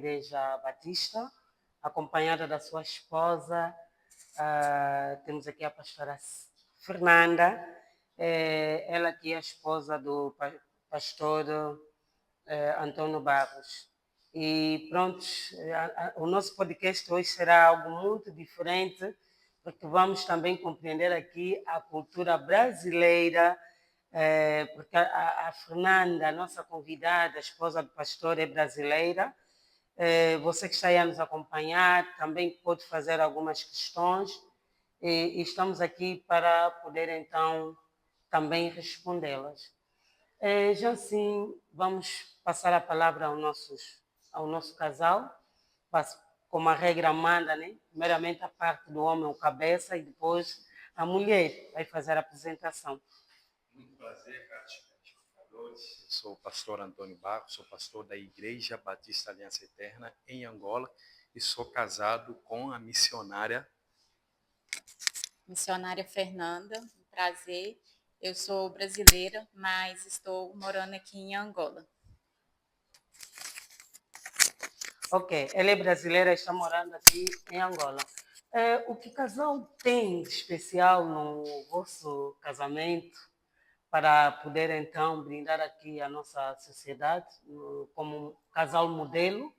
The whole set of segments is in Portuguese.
Igreja Batista, acompanhada da sua esposa. Temos aqui a pastora Fernanda, ela que é a esposa do pastor Antônio Barros. E pronto, o nosso podcast hoje será algo muito diferente, porque vamos também compreender aqui a cultura brasileira, porque a Fernanda, a nossa convidada, a esposa do pastor, é brasileira. Você que está aí a nos acompanhar também pode fazer algumas questões e estamos aqui para poder então também respondê-las. Já assim, vamos passar a palavra ao nosso casal, como a regra manda, né? Primeiramente a parte do homem, o cabeça, e depois a mulher vai fazer a apresentação. Muito prazer, caros espectadores. Eu sou o pastor Antônio Barros, sou pastor da Igreja Batista Aliança Eterna em Angola e sou casado com a missionária Fernanda. Um prazer. Eu sou brasileira, mas estou morando aqui em Angola. Ok, ela é brasileira e está morando aqui em Angola. O que o casal tem de especial no vosso casamento para poder então brindar aqui a nossa sociedade como um casal modelo,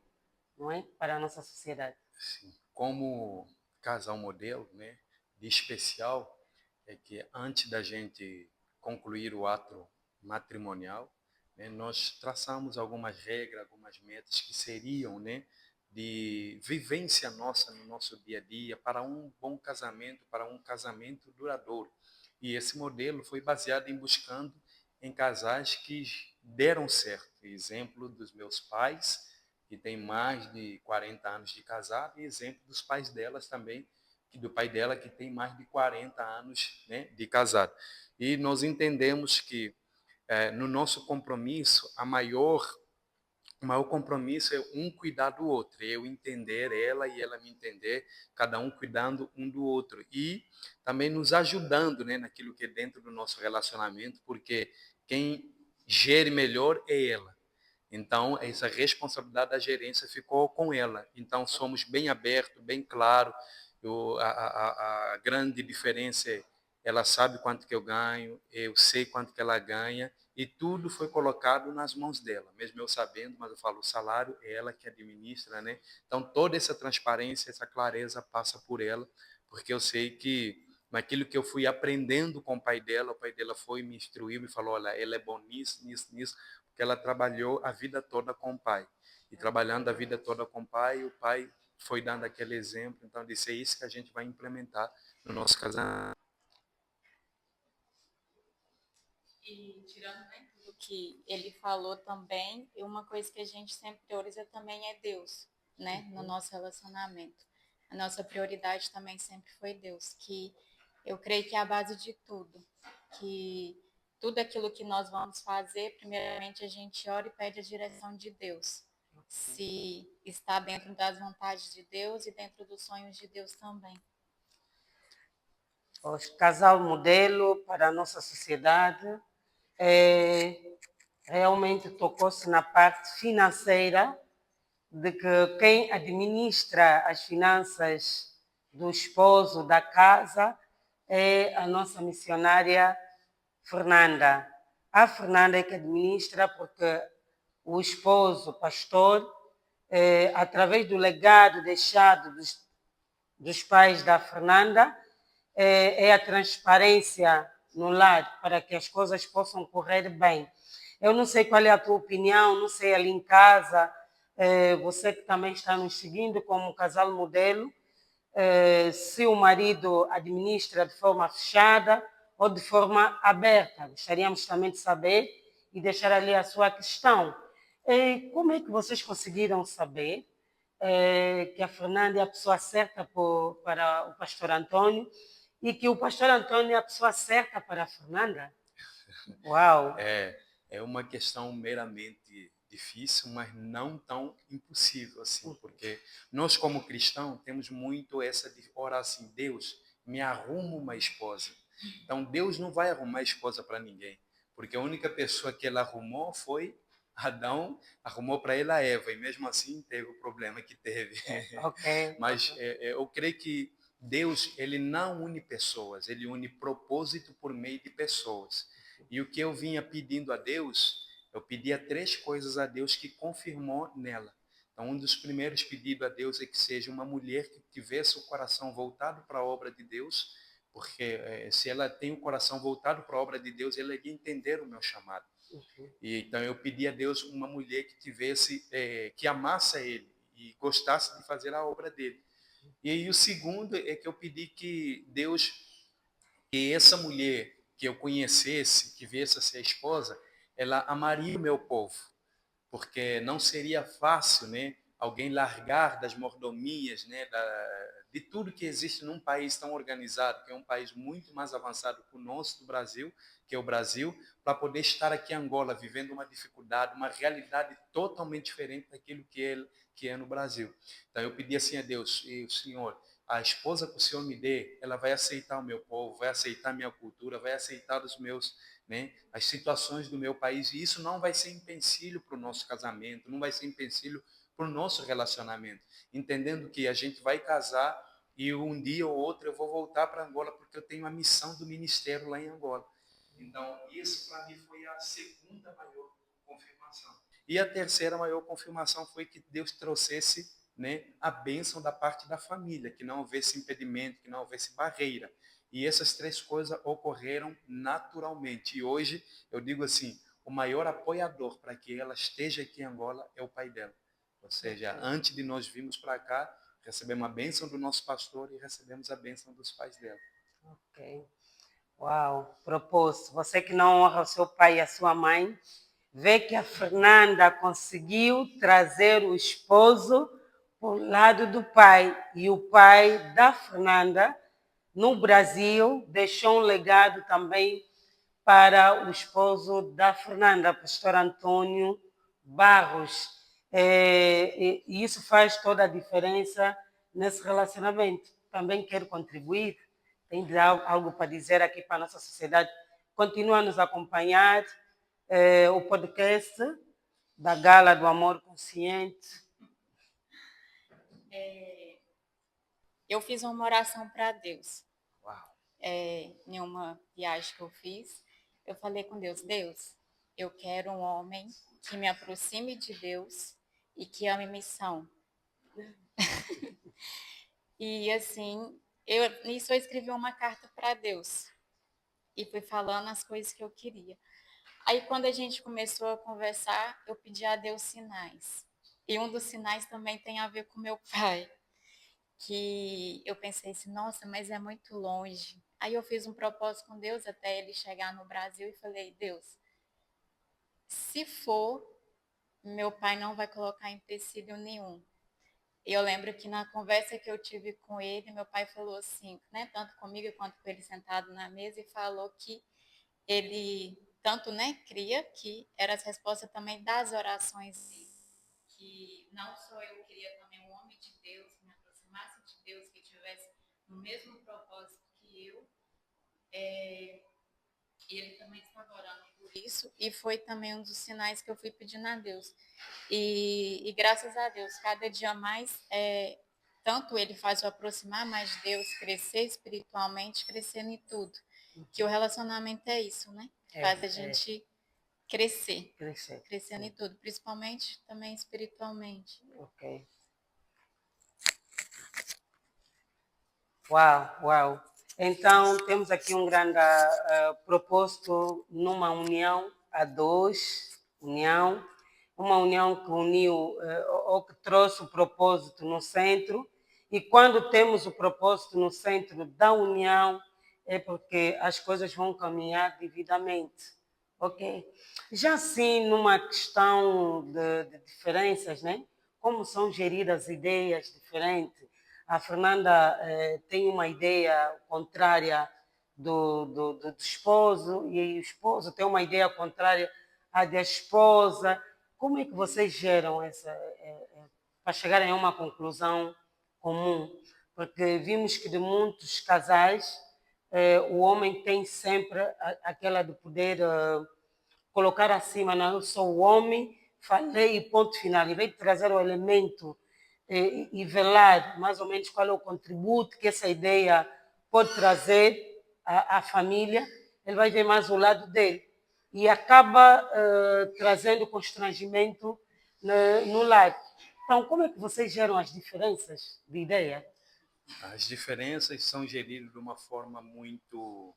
não é, para a nossa sociedade? Sim, como casal modelo, né, de especial é que antes da gente concluir o ato matrimonial, né, nós traçamos algumas regras, algumas metas que seriam, né, de vivência nossa no nosso dia a dia para um bom casamento, para um casamento duradouro. E esse modelo foi baseado em buscando em casais que deram certo. Exemplo dos meus pais, que têm mais de 40 anos de casado, e exemplo dos pais delas também, do pai dela, que tem mais de 40 anos, né, de casado. E nós entendemos que no nosso compromisso, o maior compromisso é um cuidar do outro, eu entender ela e ela me entender, cada um cuidando um do outro e também nos ajudando, né, naquilo que é dentro do nosso relacionamento, porque quem gere melhor é ela. Então, essa responsabilidade da gerência ficou com ela. Então, somos bem abertos, bem claro. A grande diferença é ela sabe quanto que eu ganho, eu sei quanto que ela ganha, e tudo foi colocado nas mãos dela. Mesmo eu sabendo, mas eu falo, o salário é ela que administra, né? Então, toda essa transparência, essa clareza passa por ela, porque eu sei que naquilo que eu fui aprendendo com o pai dela foi me instruiu, me falou, olha, ela é bom nisso, nisso, nisso, porque ela trabalhou a vida toda com o pai. E trabalhando a vida toda com o pai foi dando aquele exemplo. Então, disse, é isso que a gente vai implementar no nosso casamento. E tirando, né, tudo que ele falou também, uma coisa que a gente sempre prioriza também é Deus, né, no nosso relacionamento. A nossa prioridade também sempre foi Deus, que eu creio que é a base de tudo, que tudo aquilo que nós vamos fazer, primeiramente a gente ora e pede a direção de Deus. Se está dentro das vontades de Deus e dentro dos sonhos de Deus também. O casal modelo para a nossa sociedade realmente tocou-se na parte financeira, de que quem administra as finanças do esposo da casa é a nossa missionária Fernanda. A Fernanda é que administra porque o esposo, o pastor, através do legado deixado dos pais da Fernanda, é a transparência no lar para que as coisas possam correr bem. Eu não sei qual é a tua opinião, não sei ali em casa, você que também está nos seguindo como casal modelo, se o marido administra de forma fechada ou de forma aberta. Gostaríamos também de saber e deixar ali a sua questão. Como é que vocês conseguiram saber que a Fernanda é a pessoa certa para o pastor Antônio e que o pastor Antônio é a pessoa certa para a Fernanda? Uau! É uma questão meramente difícil, mas não tão impossível assim, porque nós como cristãos temos muito essa de orar assim, Deus, me arruma uma esposa. Então Deus não vai arrumar esposa para ninguém, porque a única pessoa que ele arrumou foi Adão arrumou para ele a Eva e mesmo assim teve o problema que teve. Ok. Mas eu creio que Deus, ele não une pessoas, ele une propósito por meio de pessoas. E o que eu vinha pedindo a Deus, eu pedia 3 coisas a Deus que confirmou nela. Então, um dos primeiros pedidos a Deus é que seja uma mulher que tivesse o coração voltado para a obra de Deus, porque se ela tem o coração voltado para a obra de Deus, ela ia entender o meu chamado. E então eu pedi a Deus uma mulher que tivesse, que amasse a Ele e gostasse de fazer a obra dele. E aí o segundo é que eu pedi que Deus, que essa mulher que eu conhecesse, que viesse a ser a esposa, ela amaria o meu povo, porque não seria fácil, né, alguém largar das mordomias, né, de tudo que existe num país tão organizado, que é um país muito mais avançado que o nosso do Brasil, que é o Brasil, para poder estar aqui em Angola vivendo uma dificuldade, uma realidade totalmente diferente daquilo que é no Brasil. Então eu pedi assim a Deus, e o Senhor, a esposa que o Senhor me dê, ela vai aceitar o meu povo, vai aceitar a minha cultura, vai aceitar os meus, né, as situações do meu país, e isso não vai ser empecilho para o nosso casamento, não vai ser empecilho para o nosso relacionamento, entendendo que a gente vai casar e um dia ou outro eu vou voltar para Angola porque eu tenho a missão do ministério lá em Angola. Então, isso para mim foi a segunda maior confirmação. E a terceira maior confirmação foi que Deus trouxesse, né, a bênção da parte da família, que não houvesse impedimento, que não houvesse barreira. E essas 3 coisas ocorreram naturalmente. E hoje, eu digo assim, o maior apoiador para que ela esteja aqui em Angola é o pai dela. Ou seja, antes de nós virmos para cá, recebemos a bênção do nosso pastor e recebemos a bênção dos pais dela. Ok. Uau, propósito. Você que não honra o seu pai e a sua mãe, vê que a Fernanda conseguiu trazer o esposo para o lado do pai. E o pai da Fernanda, no Brasil, deixou um legado também para o esposo da Fernanda, pastor Antônio Barros. E isso faz toda a diferença nesse relacionamento. Também quero contribuir, tem algo para dizer aqui para a nossa sociedade. Continua a nos acompanhar, o podcast da Gala do Amor Consciente. Eu fiz uma oração para Deus. Uau! Em uma viagem que eu fiz, eu falei com Deus, Deus, eu quero um homem que me aproxime de Deus e que ame missão. E assim, nisso eu escrevi uma carta para Deus e fui falando as coisas que eu queria. Aí quando a gente começou a conversar, eu pedi a Deus sinais. E um dos sinais também tem a ver com meu pai, que eu pensei assim, nossa, mas é muito longe. Aí eu fiz um propósito com Deus até ele chegar no Brasil e falei, Deus, se for, meu pai não vai colocar empecilho nenhum. E eu lembro que na conversa que eu tive com ele, meu pai falou assim, né, tanto comigo quanto com ele sentado na mesa, e falou que ele tanto, né, cria que era as respostas também das orações dele, que não só eu queria também um homem de Deus, que me aproximasse de Deus, que tivesse no mesmo propósito que eu, e ele também estava orando por isso, e foi também um dos sinais que eu fui pedindo a Deus. E graças a Deus, cada dia mais, tanto ele faz eu aproximar mais de Deus, crescer espiritualmente, crescendo em tudo. Que o relacionamento é isso, né? Faz a gente crescer. Crescendo em tudo, principalmente também espiritualmente. Ok. Uau, uau. Então, temos aqui um grande propósito numa união a dois, uma união que uniu, ou que trouxe o propósito no centro, e quando temos o propósito no centro da união, é porque as coisas vão caminhar devidamente, ok? Já assim, numa questão de diferenças, né? Como são geridas ideias diferentes, a Fernanda tem uma ideia contrária do esposo e o esposo tem uma ideia contrária à da esposa. Como é que vocês geram para chegarem a uma conclusão comum? Porque vimos que de muitos casais o homem tem sempre aquela de poder colocar acima, não, eu sou o homem, falei, ponto final. Em vez de trazer o elemento e velar mais ou menos qual é o contributo que essa ideia pode trazer à família, ele vai ver mais o lado dele. E acaba trazendo constrangimento no lar. Então, como é que vocês geram as diferenças de ideia? As diferenças são geridas de uma forma muito,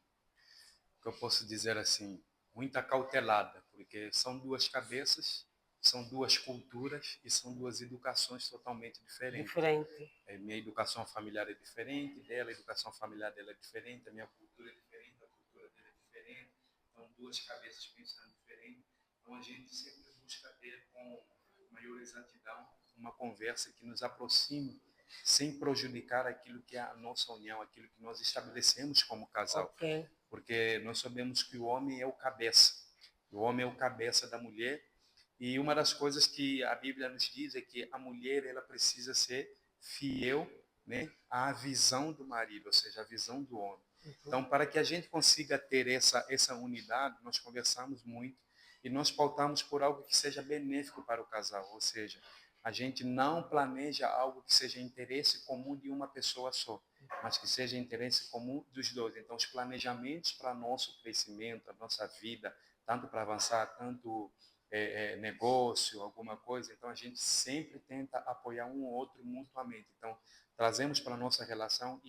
que eu posso dizer assim, muito acautelada, porque são duas cabeças, são duas culturas e são duas educações totalmente diferentes. Diferente. Minha educação familiar é diferente dela, a educação familiar dela é diferente, a minha cultura é diferente, a cultura dela é diferente. Então, duas cabeças pensando diferente. Então, a gente sempre busca ter com maior exatidão uma conversa que nos aproxime, sem prejudicar aquilo que é a nossa união, aquilo que nós estabelecemos como casal. Ok. Porque nós sabemos que o homem é o cabeça. O homem é o cabeça da mulher. E uma das coisas que a Bíblia nos diz é que a mulher ela precisa ser fiel, né, à visão do marido, ou seja, à visão do homem. Então, para que a gente consiga ter essa unidade, nós conversamos muito e nós pautamos por algo que seja benéfico para o casal, ou seja, a gente não planeja algo que seja interesse comum de uma pessoa só, mas que seja interesse comum dos dois. Então, os planejamentos para nosso crescimento, a nossa vida, tanto para avançar, tanto negócio, alguma coisa, então a gente sempre tenta apoiar um ou outro mutuamente. Então, trazemos para a nossa relação